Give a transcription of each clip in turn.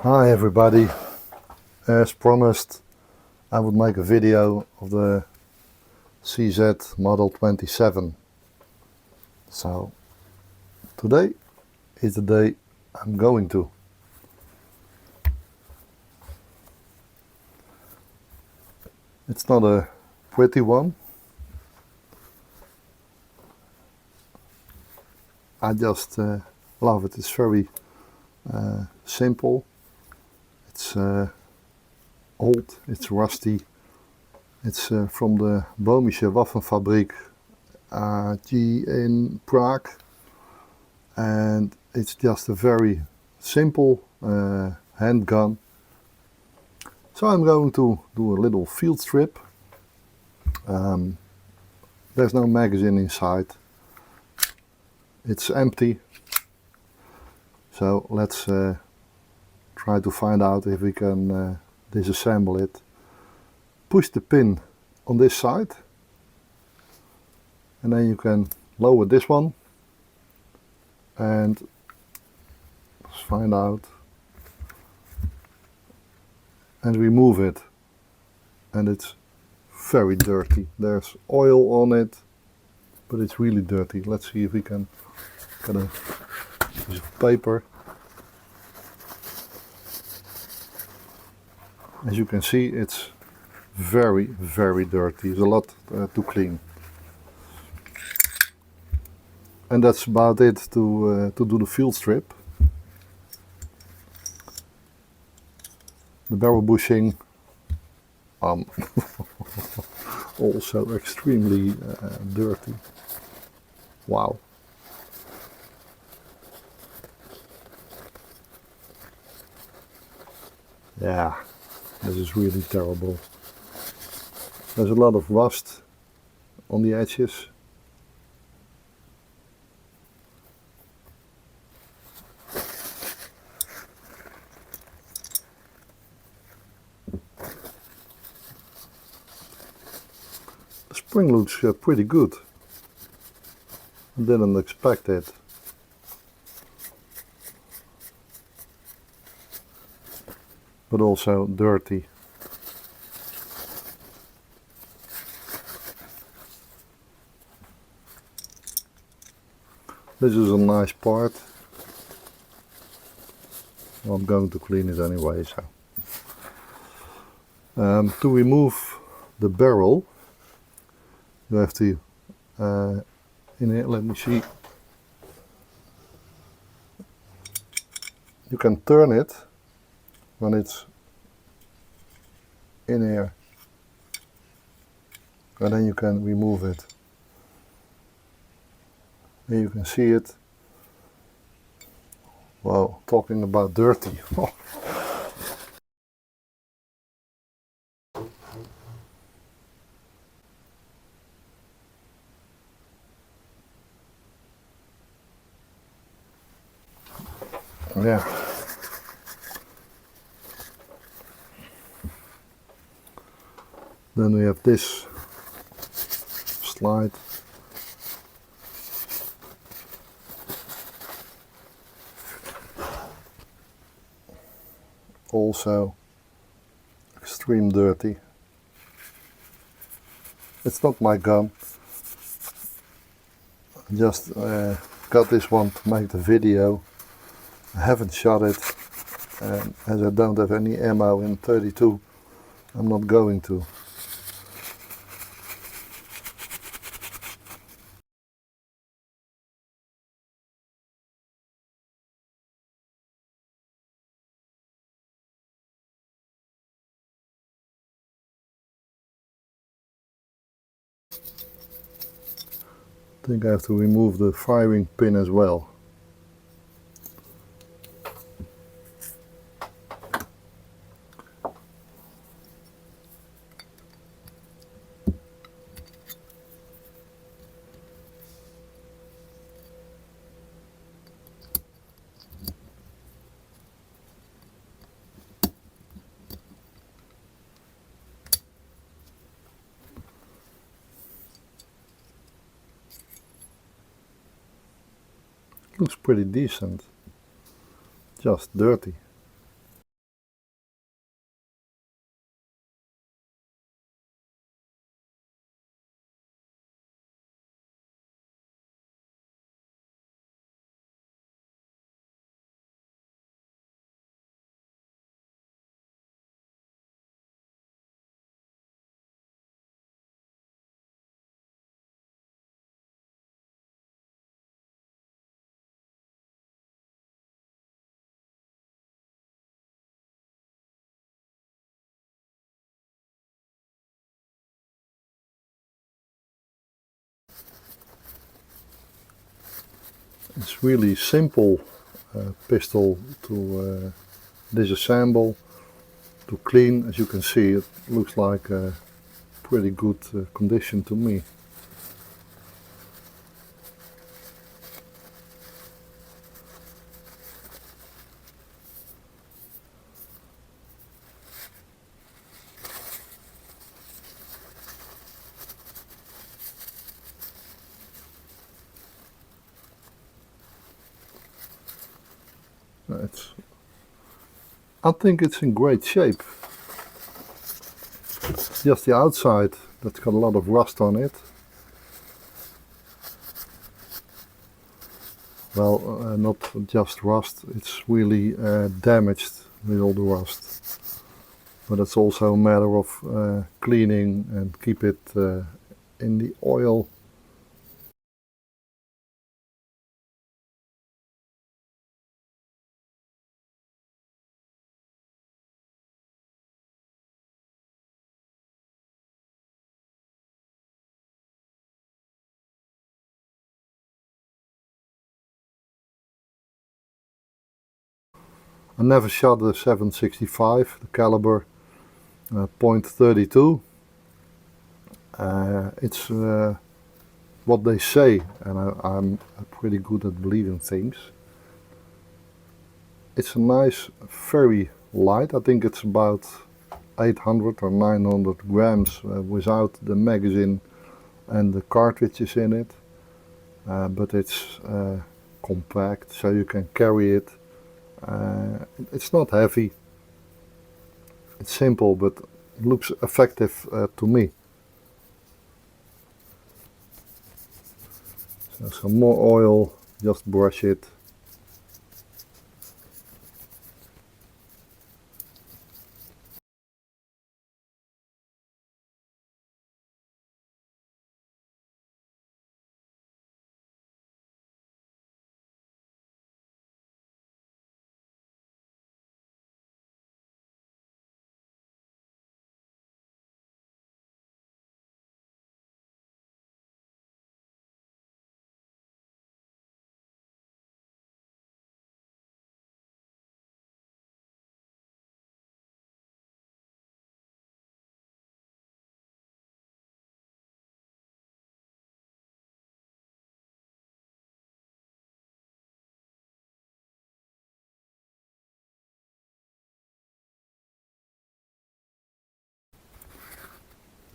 Hi everybody, as promised I would make a video of the CZ Model 27. So today is the day I'm going to. It's not a pretty one. I just love it. It's very simple. It's old, it's rusty. It's from the Bomische Waffenfabrik AG in Prague, and it's just a very simple handgun. So I'm going to do a little field trip. There's no magazine inside. It's empty. So let's try to find out if we can disassemble it. Push the pin on this side and then you can lower this one and let's find out and remove it, and it's very dirty. There's oil on it, but it's really dirty. Let's see if we can get a piece of paper. As you can see, it's very dirty. There's a lot to clean, and that's about it to do the field strip. The barrel bushing also extremely dirty. Wow. Yeah, this is really terrible. There's a lot of rust on the edges. The spring looks pretty good. I didn't expect it. But also dirty. This is a nice part. Well, I'm going to clean it anyway. So to remove the barrel, you have to in here, let me see. You can turn it when it's in here, and then you can remove it. Here you can see it. Wow, talking about dirty. Yeah. Then we have this slide. Also extreme dirty. It's not my gun. I just got this one to make the video. I haven't shot it, and as I don't have any ammo in 32, I'm not going to. I think I have to remove the firing pin as well. Looks pretty decent, just dirty. It's really simple pistol to disassemble, to clean. As you can see, it looks like a pretty good condition to me. I think it's in great shape. Just the outside that's got a lot of rust on it. Well, not just rust, it's really damaged with all the rust. But it's also a matter of cleaning and keep it in the oil. I never shot the 765, the caliber .32. It's what they say, and I'm pretty good at believing things. It's a nice, very light. I think it's about 800 or 900 grams without the magazine and the cartridges in it. But it's compact, so you can carry it. It's not heavy. It's simple, but it looks effective to me. So some more oil, just brush it.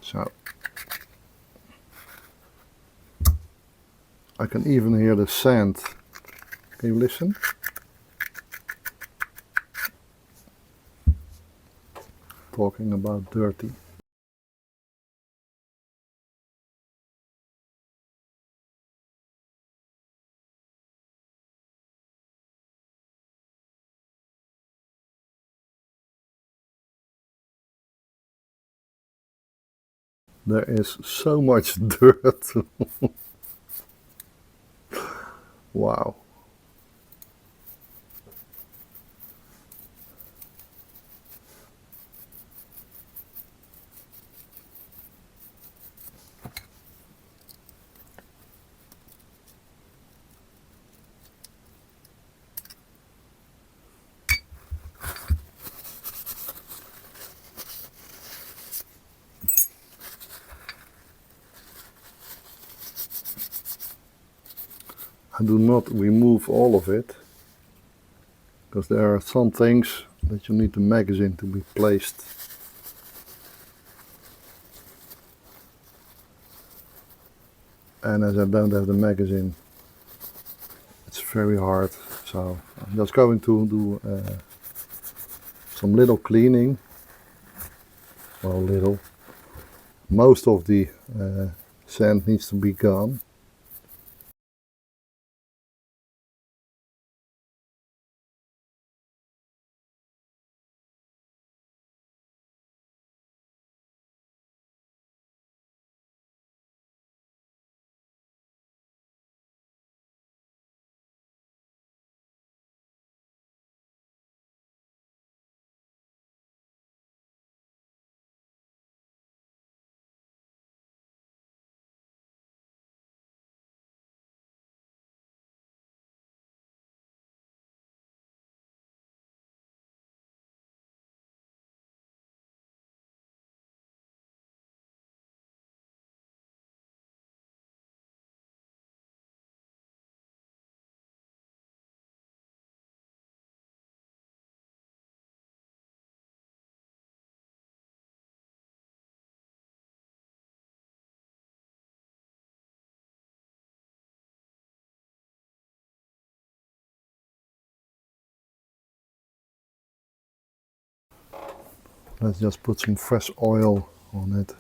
So I can even hear the sand. Can you listen? Talking about dirty. There is so much dirt. Wow. I do not remove all of it, because there are some things that you need the magazine to be placed. And as I don't have the magazine, it's very hard. So I'm just going to do some little cleaning. Well, little. Most of the sand needs to be gone. Let's just put some fresh oil on it.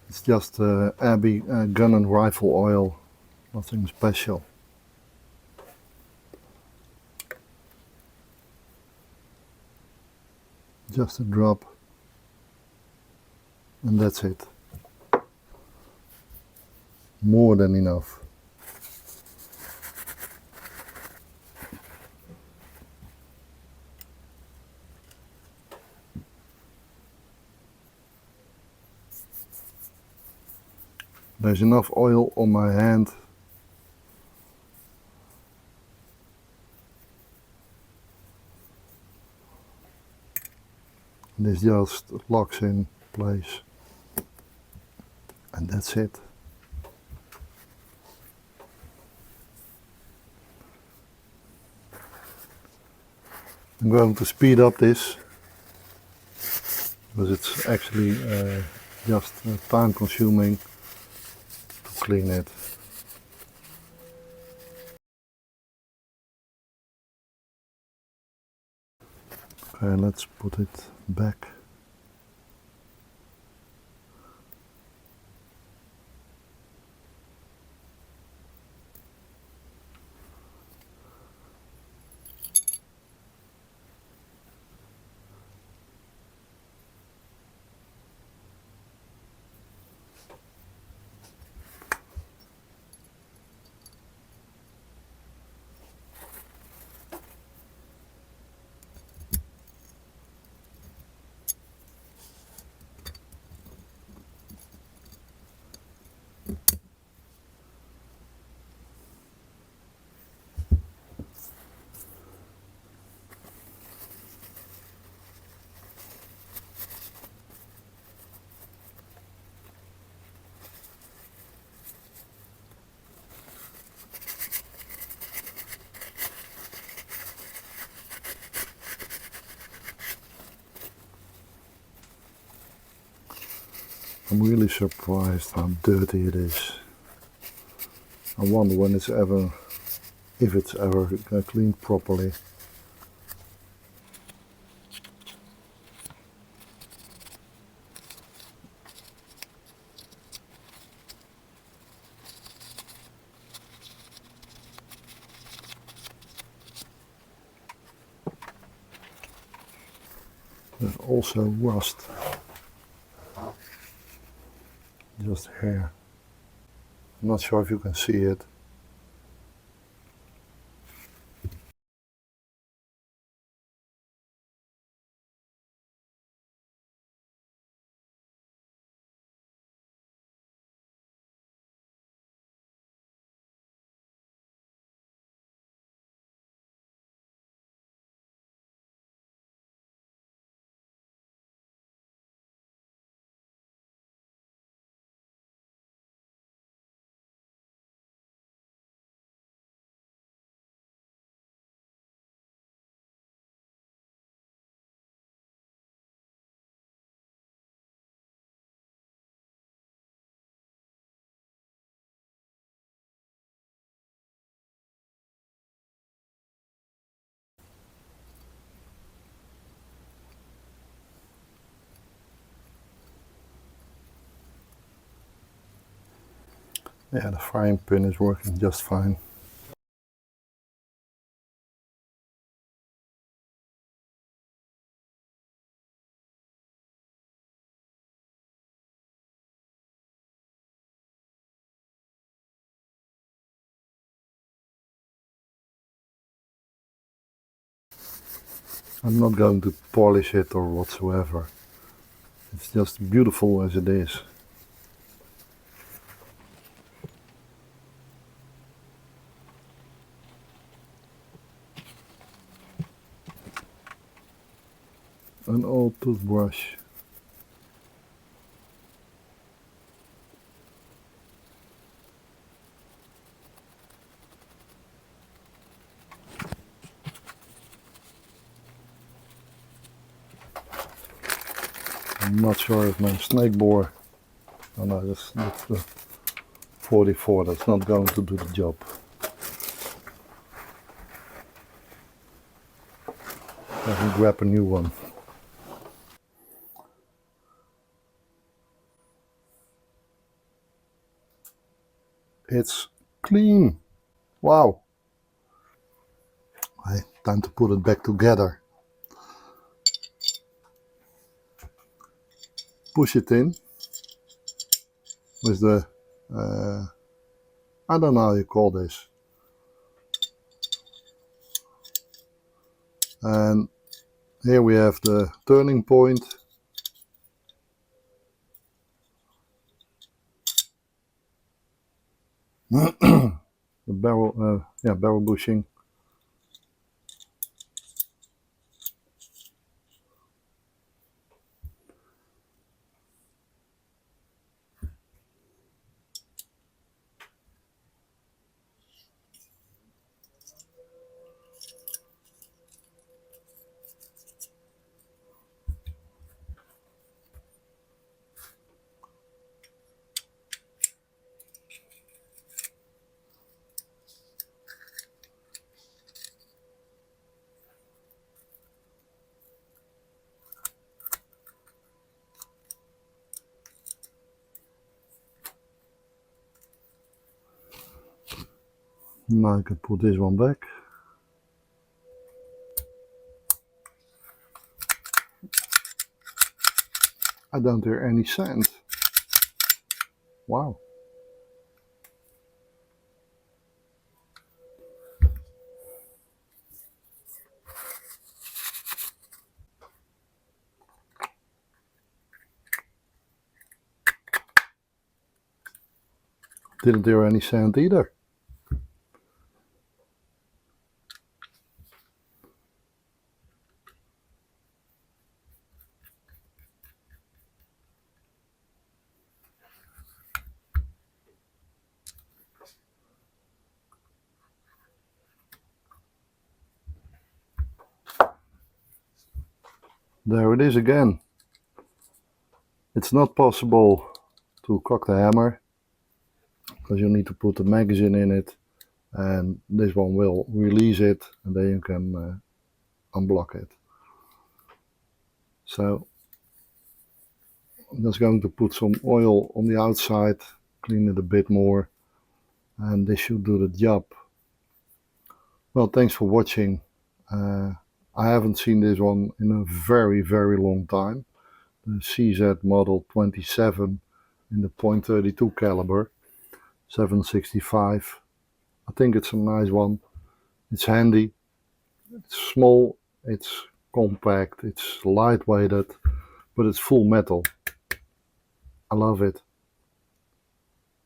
It's just Abbey gun and rifle oil, nothing special. Just a drop, and that's it. More than enough. There's enough oil on my hand. This just locks in place, and that's it. I'm going to speed up this because it's actually just time consuming to clean it. Okay, let's put it back. I'm really surprised how dirty it is. I wonder when it's ever, if it's ever cleaned properly. There's also rust. Just hair. I'm not sure if you can see it. Yeah, the frying pan is working just fine. I'm not going to polish it or whatsoever. It's just beautiful as it is. An old toothbrush. I'm not sure if my snake bore. Oh no, that's 44. That's not going to do the job. I can grab a new one. it's clean. Wow. Hey, time to put it back together. Push it in with the, I don't know how you call this. And here we have the turning point. The barrel, barrel bushing. Now I can put this one back. I don't hear any sound. Wow. Didn't hear any sound either. There it is again. It's not possible to cock the hammer because you need to put the magazine in it, and this one will release it, and then you can unblock it. So I'm just going to put some oil on the outside, clean it a bit more, and this should do the job. Well, thanks for watching. I haven't seen this one in a very long time. The CZ model 27 in the .32 caliber, 765. I think it's a nice one. It's handy, it's small, it's compact, it's lightweighted, but it's full metal. I love it.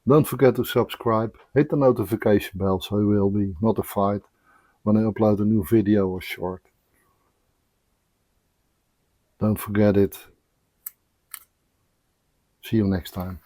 Don't forget to subscribe, hit the notification bell so you will be notified when I upload a new video or short. Don't forget it. See you next time.